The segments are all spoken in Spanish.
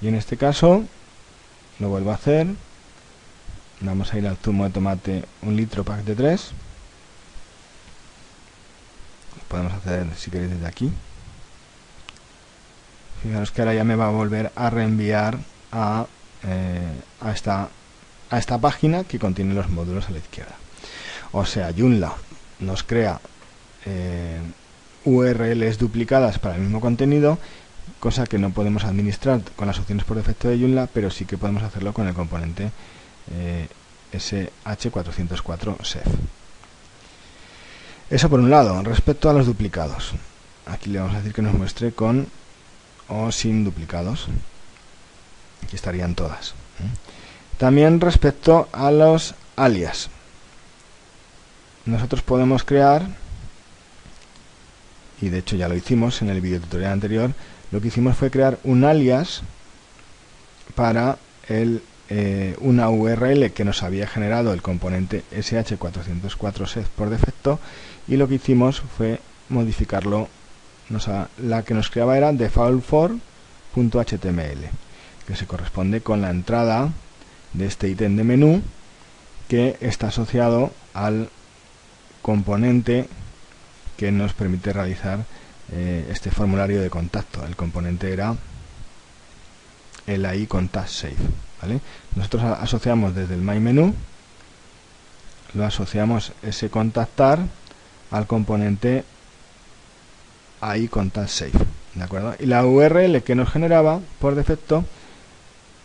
Y en este caso lo vuelvo a hacer. Vamos a ir al zumo de tomate 1 litro pack de 3. Lo podemos hacer si queréis desde aquí. Fijaros que ahora ya me va a volver a reenviar a esta página que contiene los módulos a la izquierda. O sea, Joomla nos crea URLs duplicadas para el mismo contenido, cosa que no podemos administrar con las opciones por defecto de Joomla, pero sí que podemos hacerlo con el componente sh404 sef. Eso por un lado. Respecto a los duplicados, aquí le vamos a decir que nos muestre con o sin duplicados. Aquí estarían todas. También respecto a los alias, nosotros podemos crear, y de hecho ya lo hicimos en el video tutorial anterior, lo que hicimos fue crear un alias para una URL que nos había generado el componente sh404 sef por defecto, y lo que hicimos fue modificarlo. La que nos creaba era defaultfor.html, que se corresponde con la entrada de este ítem de menú que está asociado al componente que nos permite realizar este formulario de contacto. El componente era el AI contact save, ¿vale? Nosotros asociamos desde el MyMenu, lo asociamos ese contactar al componente AI contact save, ¿de acuerdo? Y la URL que nos generaba por defecto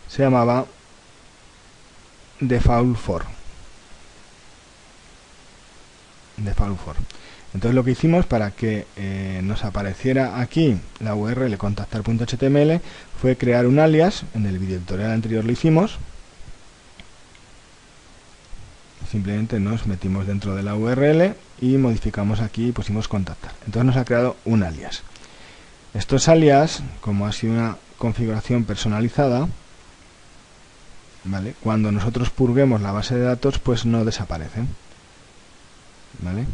se llamaba defaultfor. Entonces lo que hicimos para que nos apareciera aquí la URL contactar.html fue crear un alias. En el video tutorial anterior lo hicimos. Simplemente nos metimos dentro de la URL y modificamos aquí y pusimos contactar. Entonces nos ha creado un alias. Estos alias, como ha sido una configuración personalizada, ¿vale?, cuando nosotros purguemos la base de datos, pues no desaparecen, ¿vale?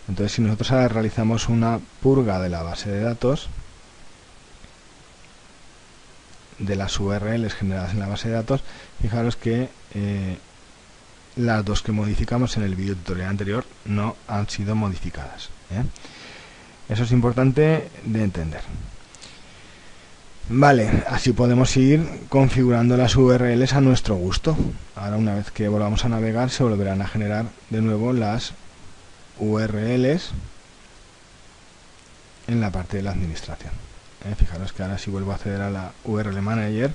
Entonces, si nosotros ahora realizamos una purga de la base de datos, de las URLs generadas en la base de datos, fijaros que las dos que modificamos en el video tutorial anterior no han sido modificadas, ¿eh? Eso es importante de entender. Vale, así podemos ir configurando las URLs a nuestro gusto. Ahora, una vez que volvamos a navegar, se volverán a generar de nuevo las URLs en la parte de la administración. Fijaros que ahora, si vuelvo a acceder a la URL Manager,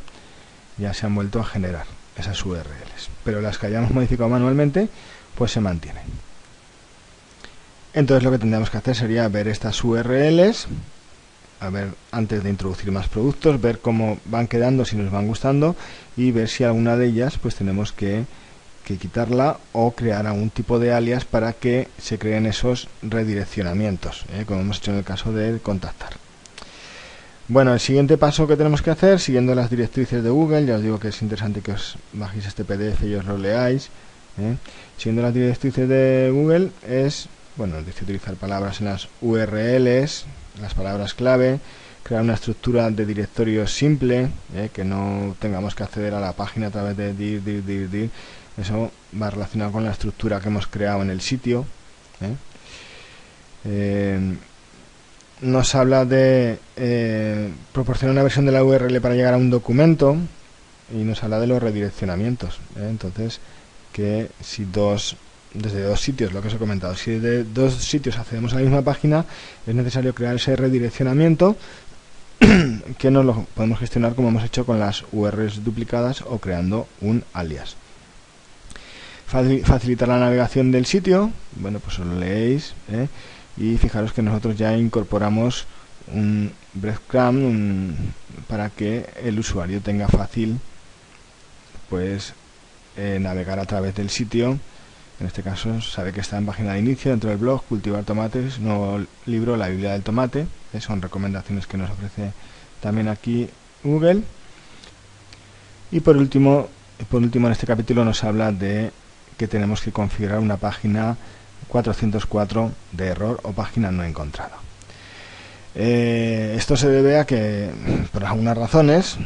ya se han vuelto a generar esas URLs, pero las que hayamos modificado manualmente pues se mantienen. Entonces lo que tendríamos que hacer sería ver estas URLs, a ver, antes de introducir más productos, ver cómo van quedando, si nos van gustando, y ver si alguna de ellas pues tenemos que quitarla o crear algún tipo de alias para que se creen esos redireccionamientos, como hemos hecho en el caso de contactar. Bueno, el siguiente paso que tenemos que hacer, siguiendo las directrices de Google, ya os digo que es interesante que os bajéis este PDF y os lo leáis, siguiendo las directrices de Google, es, bueno, nos dice utilizar palabras en las URLs, las palabras clave, crear una estructura de directorio simple, que no tengamos que acceder a la página a través de dir. Eso va relacionado con la estructura que hemos creado en el sitio. Nos habla de proporcionar una versión de la URL para llegar a un documento, y nos habla de los redireccionamientos. Entonces, que si desde dos sitios, lo que os he comentado, si de dos sitios accedemos a la misma página, es necesario crear ese redireccionamiento que nos lo podemos gestionar como hemos hecho con las URLs duplicadas o creando un alias. Facilitar la navegación del sitio, bueno, pues os lo leéis, y fijaros que nosotros ya incorporamos un breadcrumb para que el usuario tenga fácil pues navegar a través del sitio. En este caso sabe que está en página de inicio, dentro del blog Cultivar Tomates, nuevo libro, la Biblia del Tomate. Son recomendaciones que nos ofrece también aquí Google. Y por último en este capítulo nos habla de que tenemos que configurar una página 404 de error o página no encontrada. Esto se debe a que, por algunas razones,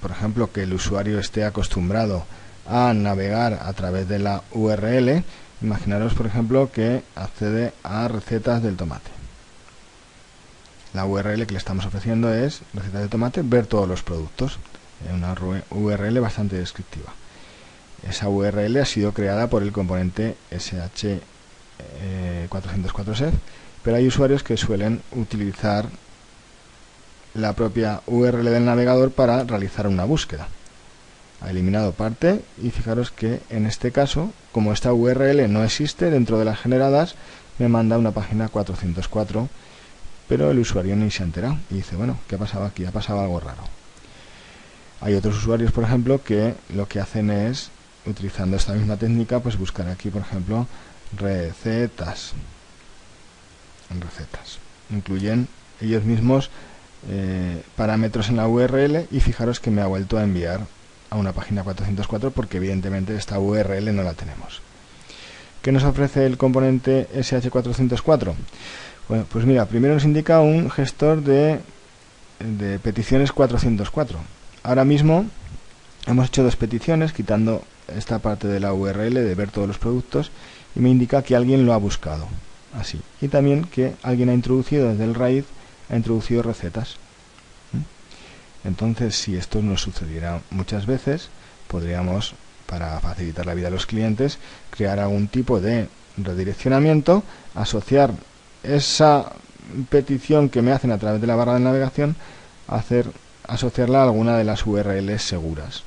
por ejemplo, que el usuario esté acostumbrado a navegar a través de la URL. Imaginaros, por ejemplo, que accede a recetas del tomate. La URL que le estamos ofreciendo es recetas de tomate, ver todos los productos. Una URL bastante descriptiva. Esa URL ha sido creada por el componente SH404Sef, pero hay usuarios que suelen utilizar la propia URL del navegador para realizar una búsqueda. Ha eliminado parte y fijaros que en este caso, como esta URL no existe dentro de las generadas, me manda una página 404, pero el usuario ni se ha enterado y dice, bueno, ¿qué ha pasado aquí? Ha pasado algo raro. Hay otros usuarios, por ejemplo, que lo que hacen es, utilizando esta misma técnica, pues buscar aquí, por ejemplo, recetas. Incluyen ellos mismos parámetros en la URL y fijaros que me ha vuelto a enviar a una página 404 porque evidentemente esta URL no la tenemos. ¿Qué nos ofrece el componente SH404? Bueno, pues mira, primero nos indica un gestor de peticiones 404. Ahora mismo hemos hecho dos peticiones quitando esta parte de la URL de ver todos los productos y me indica que alguien lo ha buscado, así, y también que alguien ha introducido desde el raíz, ha introducido recetas. Entonces, si esto nos sucediera muchas veces, podríamos, para facilitar la vida a los clientes, crear algún tipo de redireccionamiento, asociar esa petición que me hacen a través de la barra de navegación, asociarla a alguna de las URLs seguras.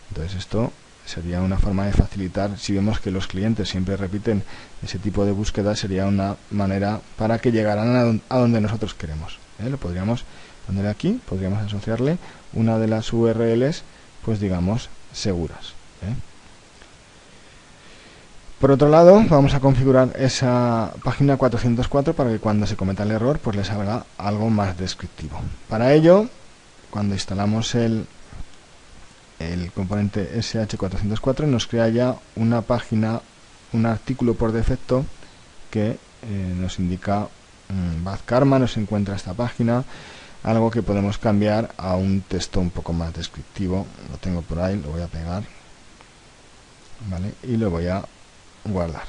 Entonces esto sería una forma de facilitar. Si vemos que los clientes siempre repiten ese tipo de búsqueda, sería una manera para que llegaran a donde nosotros queremos. Lo podríamos poner aquí, podríamos asociarle una de las URLs, pues digamos, seguras. Por otro lado, vamos a configurar esa página 404 para que cuando se cometa el error, pues les salga algo más descriptivo. Para ello, cuando instalamos el componente SH404, nos crea ya una página, un artículo por defecto que nos indica Bad Karma, nos encuentra esta página, algo que podemos cambiar a un texto un poco más descriptivo. Lo tengo por ahí, lo voy a pegar, ¿vale? Y lo voy a guardar.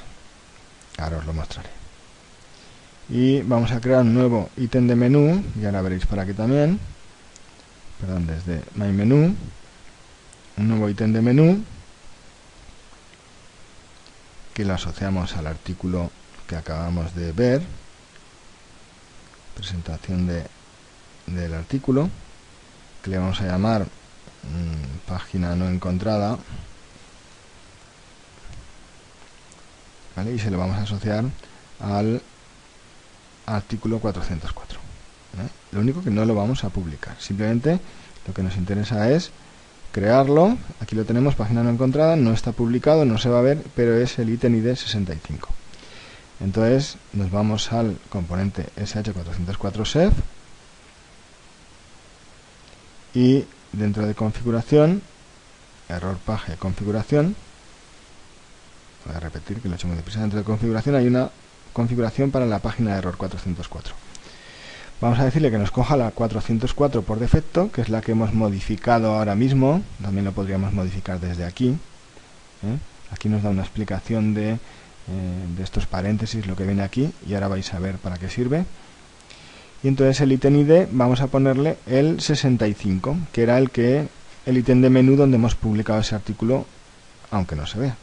Ahora os lo mostraré. Y vamos a crear un nuevo ítem de menú, y ahora veréis por aquí también, perdón, desde My Menú, un nuevo ítem de menú que lo asociamos al artículo que acabamos de ver, presentación del artículo, que le vamos a llamar página no encontrada, ¿vale? Y se lo vamos a asociar al artículo 404. Lo único que no lo vamos a publicar, simplemente lo que nos interesa es crearlo. Aquí lo tenemos, página no encontrada, no está publicado, no se va a ver, pero es el ítem ID 65. Entonces nos vamos al componente SH404Sef y dentro de configuración, error page de configuración, voy a repetir que lo he hecho muy deprisa, dentro de configuración hay una configuración para la página de error 404. Vamos a decirle que nos coja la 404 por defecto, que es la que hemos modificado ahora mismo. También lo podríamos modificar desde aquí. Aquí nos da una explicación de estos paréntesis, lo que viene aquí, y ahora vais a ver para qué sirve. Y entonces el ítem ID vamos a ponerle el 65, que era el ítem de menú donde hemos publicado ese artículo, aunque no se vea.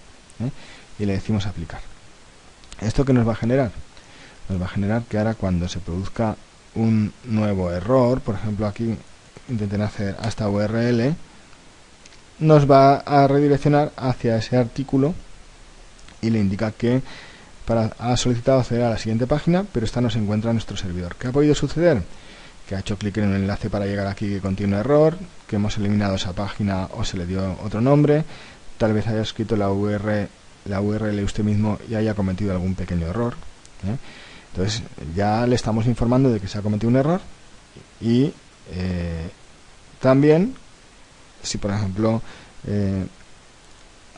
Y le decimos aplicar. ¿Esto qué nos va a generar? Nos va a generar que ahora cuando se produzca un nuevo error, por ejemplo aquí intenten hacer a esta URL, nos va a redireccionar hacia ese artículo y le indica que ha solicitado acceder a la siguiente página, pero esta no se encuentra en nuestro servidor. ¿Qué ha podido suceder? Que ha hecho clic en el enlace para llegar aquí que contiene un error, que hemos eliminado esa página o se le dio otro nombre, tal vez haya escrito la URL usted mismo y haya cometido algún pequeño error. Entonces ya le estamos informando de que se ha cometido un error y también, si por ejemplo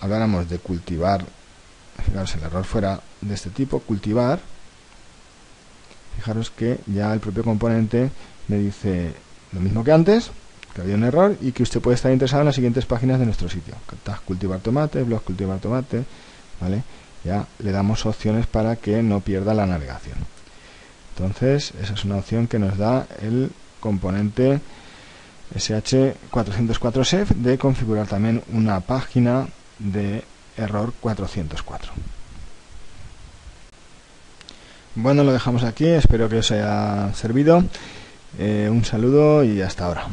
habláramos de cultivar, fijaros, el error fuera de este tipo, cultivar, fijaros que ya el propio componente me dice lo mismo que antes, que había un error y que usted puede estar interesado en las siguientes páginas de nuestro sitio. Tag cultivar tomate, blog cultivar tomate, ¿vale? Ya le damos opciones para que no pierda la navegación. Entonces, esa es una opción que nos da el componente SH404Sef de configurar también una página de error 404. Bueno, lo dejamos aquí, espero que os haya servido. Un saludo y hasta ahora.